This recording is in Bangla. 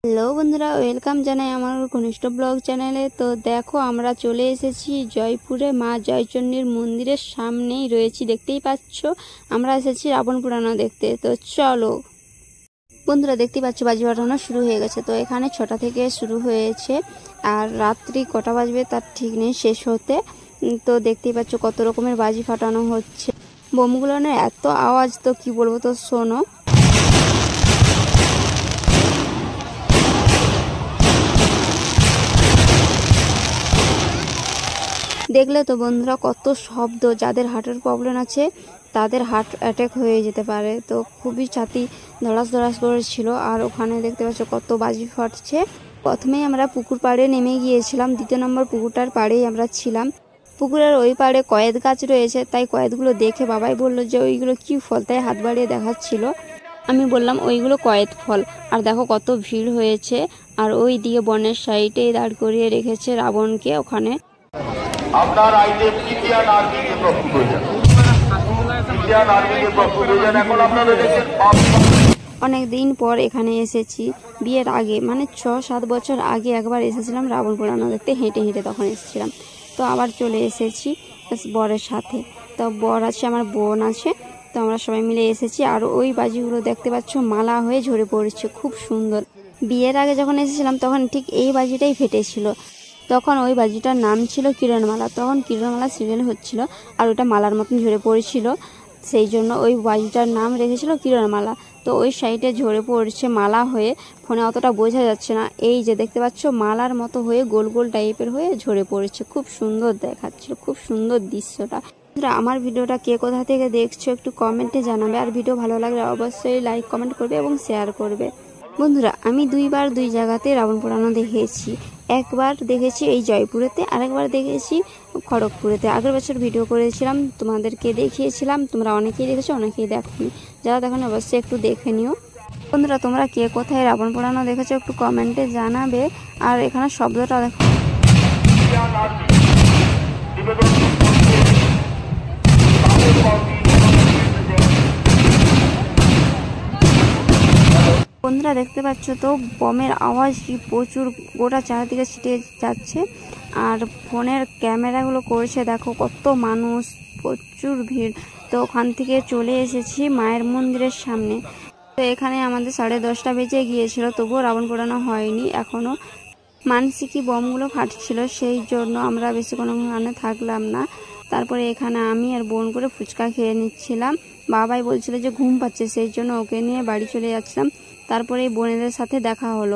হ্যালো বন্ধুরা, ওয়েলকাম জানাই আমার ঘনিষ্ঠ ব্লগ চ্যানেলে। তো দেখো, আমরা চলে এসেছি জয়পুরে মা জয়চণ্ডীর মন্দিরের সামনেই রয়েছি, দেখতেই পাচ্ছ। আমরা এসেছি রাবণ পুরানো দেখতে। তো চলো বন্ধুরা, দেখতেই পাচ্ছ বাজি ফাটানো শুরু হয়ে গেছে। তো এখানে 6টা থেকে শুরু হয়েছে, আর রাত্রি কটা বাজবে তার ঠিক নেই শেষ হতে। তো দেখতেই পাচ্ছ কত রকমের বাজি ফাটানো হচ্ছে। বোমগুলো না এত আওয়াজ, তো কি বলবো, তো শোনো। দেখলে তো বন্ধুরা কত শব্দ, যাদের হার্টের প্রবলেম আছে তাদের হার্ট অ্যাটাক হয়ে যেতে পারে। তো খুবই ছাতি ধড়াস ধড়াস করেছিল। আর ওখানে দেখতে পাচ্ছ কত বাজি ফাটছে। প্রথমেই আমরা পুকুর পাড়ে নেমে গিয়েছিলাম, 2 নম্বর পুকুরটার পাড়েই আমরা ছিলাম। পুকুরের ওই পাড়ে কয়েদ গাছ রয়েছে, তাই কয়েদগুলো দেখে বাবাই বলল যে ওইগুলো কি ফল, তাই হাত বাড়িয়ে দেখাচ্ছিল। আমি বললাম ওইগুলো কয়েদ ফল। আর দেখো কত ভিড় হয়েছে। আর ওই দিকে বনের সাইডে দাঁড় করিয়ে রেখেছে রাবণকে ওখানে। আপনার আইটেম ইন্ডিয়ান আর্মি দিয়ে প্রস্তুত হয়ে যান, ইন্ডিয়ান আর্মি দিয়ে প্রস্তুত হয়ে যান। এখন আপনারা দেখছেন অনেক দিন পর এখানে এসেছি। বিয়ের আগে মানে 6-7 বছর আগে একবার এসেছিলাম রাবণ পোড়ানো দেখতে, হেঁটে হেঁটে তখন এসেছিলাম। তো আবার চলে এসেছি বরের সাথে। তো বর আছে, আমার বোন আছে, তো আমরা সবাই মিলে এসেছি। আর ওই বাজিগুলো দেখতে পাচ্ছ মালা হয়ে ঝরে পড়ছে, খুব সুন্দর। বিয়ের আগে যখন এসেছিলাম তখন ঠিক এই বাজিটাই ফেটেছিল। তখন ওই বাজিটার নাম ছিল কিরণমালা। তখন কিরণমালা সিরিয়াল হচ্ছিল আর ওটা মালার মতন ঝরে পড়েছিল, সেই জন্য ওই বাজিটার নাম রেখেছিল কিরণমালা। তো ওই সাইডে ঝরে পড়ছে মালা হয়ে, ফোনে অতটা বোঝা যাচ্ছে না। এই যে দেখতে পাচ্ছ মালার মতো হয়ে গোল গোল টাইপের হয়ে ঝরে পড়েছে, খুব সুন্দর দেখাচ্ছিল, খুব সুন্দর দৃশ্যটা। আমার ভিডিওটা কে কোথা থেকে দেখছো একটু কমেন্টে জানাবে। আর ভিডিও ভালো লাগলে অবশ্যই লাইক কমেন্ট করবে এবং শেয়ার করবে। বন্ধুরা, আমি 2বার 2 জায়গাতে রাবণ পোড়ানো দেখেছি। একবার দেখেছি এই জয়পুরেতে, আরেকবার দেখেছি খড়গপুরেতে। আগের বছর ভিডিও করেছিলাম, তোমাদেরকে দেখিয়েছিলাম, তোমরা অনেকেই দেখেছো, অনেকেই দেখোনি। যারা দেখোনি অবশ্যই একটু দেখে নিও। বন্ধুরা, তোমরা কে কোথায় রাবণ পোড়ানো দেখেছো একটু কমেন্টে জানাবে। আর এখানে শব্দটা দেখো। বন্ধুরা দেখতে পাচ্ছ তো বমের আওয়াজ কি প্রচুর, গোটা চারিদিকে ছিটে যাচ্ছে। আর ফোনের ক্যামেরাগুলো করছে, দেখো কত মানুষ, প্রচুর ভিড়। তো ওখান থেকে চলে এসেছি মায়ের মন্দিরের সামনে। তো এখানে আমাদের 10:30 বেজে গিয়েছিল, তবুও রাবণ পোড়ানো হয়নি এখনো। মানসিকি বমগুলো ফাটছিল, সেই জন্য আমরা বেশিক্ষণ ওখানে থাকলাম না। তারপরে এখানে আমি আর বোন করে ফুচকা খেয়ে নিচ্ছিলাম। বাবাই বলছিল যে ঘুম পাচ্ছে, সেই জন্য ওকে নিয়ে বাড়ি চলে যাচ্ছিলাম। তারপরে এই বোনেদের সাথে দেখা হলো।